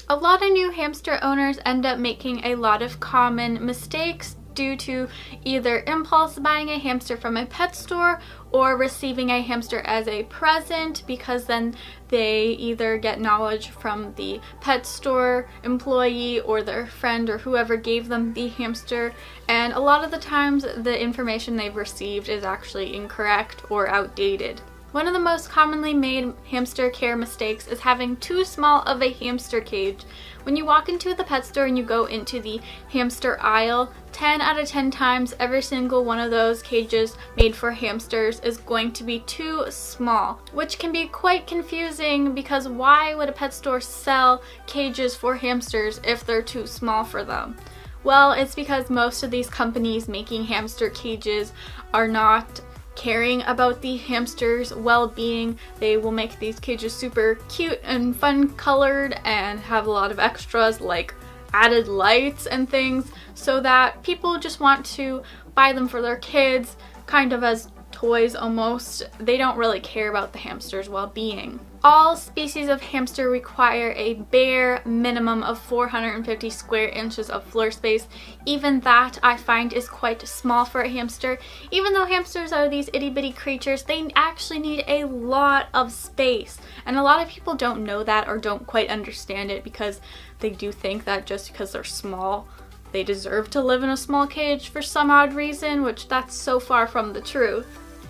A lot of new hamster owners end up making a lot of common mistakes due to either impulse buying a hamster from a pet store or receiving a hamster as a present, because then they either get knowledge from the pet store employee or their friend or whoever gave them the hamster, and a lot of the times the information they've received is actually incorrect or outdated. One of the most commonly made hamster care mistakes is having too small of a hamster cage. When you walk into the pet store and you go into the hamster aisle, 10 out of 10 times every single one of those cages made for hamsters is going to be too small, which can be quite confusing because why would a pet store sell cages for hamsters if they're too small for them? Well, it's because most of these companies making hamster cages are not caring about the hamster's well-being. They will make these cages super cute and fun colored and have a lot of extras like added lights and things so that people just want to buy them for their kids, kind of as toys almost. They don't really care about the hamster's well-being. All species of hamster require a bare minimum of 450 square inches of floor space. Even that I find is quite small for a hamster. Even though hamsters are these itty-bitty creatures, they actually need a lot of space. And a lot of people don't know that or don't quite understand it because they do think that just because they're small, they deserve to live in a small cage for some odd reason, which that's so far from the truth.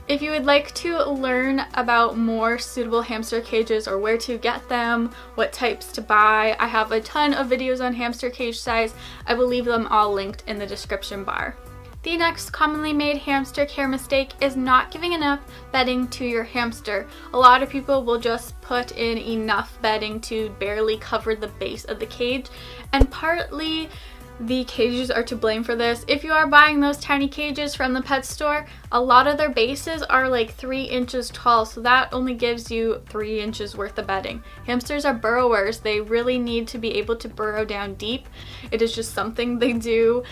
If you would like to learn about more suitable hamster cages or where to get them, what types to buy, I have a ton of videos on hamster cage size. I will leave them all linked in the description bar. The next commonly made hamster care mistake is not giving enough bedding to your hamster. A lot of people will just put in enough bedding to barely cover the base of the cage, and partly the cages are to blame for this. If you are buying those tiny cages from the pet store, a lot of their bases are like 3 inches tall, so that only gives you 3 inches worth of bedding. Hamsters are burrowers. They really need to be able to burrow down deep. It is just something they do.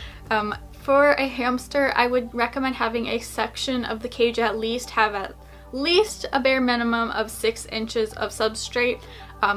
For a hamster, I would recommend having a section of the cage at least have at least a bare minimum of 6 inches of substrate.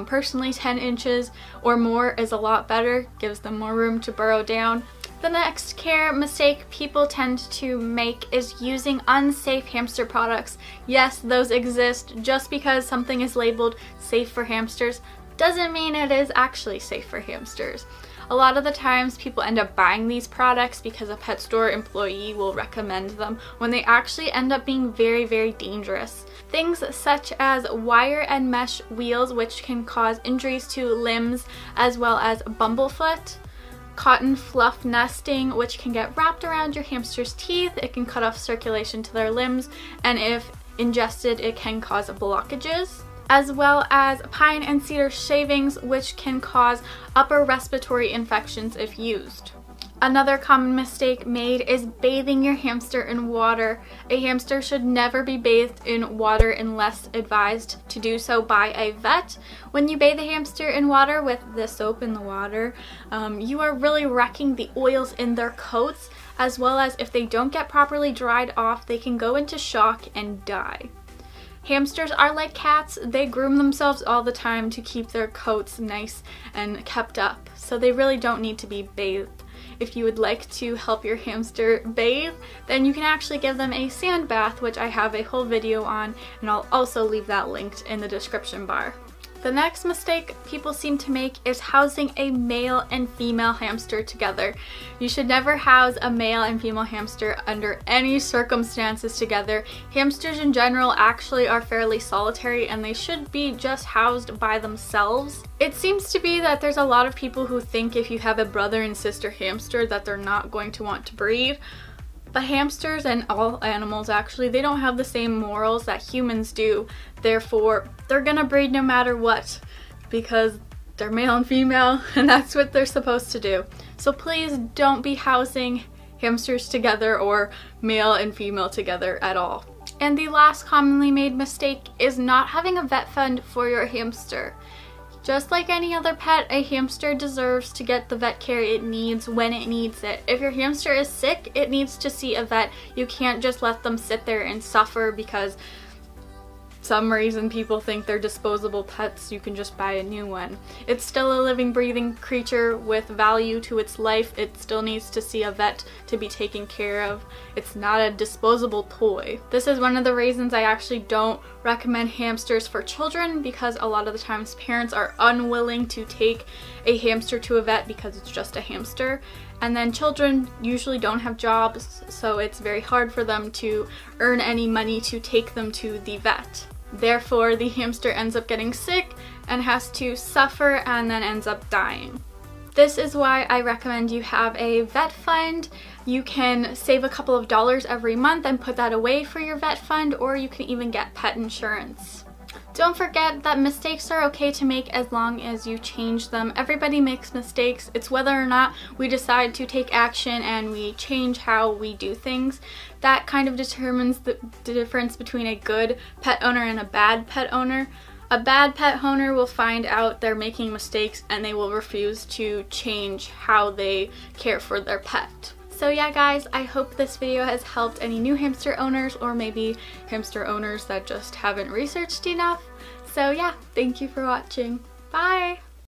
Personally, 10 inches or more is a lot better, gives them more room to burrow down. The next care mistake people tend to make is using unsafe hamster products. Yes, those exist. Just because something is labeled safe for hamsters doesn't mean it is actually safe for hamsters. A lot of the times people end up buying these products because a pet store employee will recommend them when they actually end up being very, very dangerous. Things such as wire and mesh wheels, which can cause injuries to limbs, as well as bumblefoot. Cotton fluff nesting, which can get wrapped around your hamster's teeth. It can cut off circulation to their limbs, and if ingested, it can cause blockages. As well as pine and cedar shavings, which can cause upper respiratory infections if used. Another common mistake made is bathing your hamster in water. A hamster should never be bathed in water unless advised to do so by a vet. When you bathe a hamster in water with the soap in the water, you are really wrecking the oils in their coats, as well as if they don't get properly dried off, they can go into shock and die. Hamsters are like cats. They groom themselves all the time to keep their coats nice and kept up, so they really don't need to be bathed. If you would like to help your hamster bathe, then you can actually give them a sand bath, which I have a whole video on, and I'll also leave that linked in the description bar. The next mistake people seem to make is housing a male and female hamster together. You should never house a male and female hamster under any circumstances together. Hamsters in general actually are fairly solitary and they should be just housed by themselves. It seems to be that there's a lot of people who think if you have a brother and sister hamster that they're not going to want to breed. But hamsters and all animals actually, they don't have the same morals that humans do. Therefore, they're gonna breed no matter what because they're male and female and that's what they're supposed to do. So please don't be housing hamsters together or male and female together at all. And the last commonly made mistake is not having a vet fund for your hamster. Just like any other pet, a hamster deserves to get the vet care it needs when it needs it. If your hamster is sick, it needs to see a vet. You can't just let them sit there and suffer because some reason people think they're disposable pets, you can just buy a new one. It's still a living, breathing creature with value to its life. It still needs to see a vet to be taken care of. It's not a disposable toy. This is one of the reasons I actually don't recommend hamsters for children, because a lot of the times parents are unwilling to take a hamster to a vet because it's just a hamster. And then children usually don't have jobs, so it's very hard for them to earn any money to take them to the vet. Therefore, the hamster ends up getting sick and has to suffer and then ends up dying. This is why I recommend you have a vet fund. You can save a couple of dollars every month and put that away for your vet fund, or you can even get pet insurance. Don't forget that mistakes are okay to make as long as you change them. Everybody makes mistakes. It's whether or not we decide to take action and we change how we do things. That kind of determines the difference between a good pet owner and a bad pet owner. A bad pet owner will find out they're making mistakes and they will refuse to change how they care for their pet. So yeah guys, I hope this video has helped any new hamster owners, or maybe hamster owners that just haven't researched enough. So yeah, thank you for watching. Bye!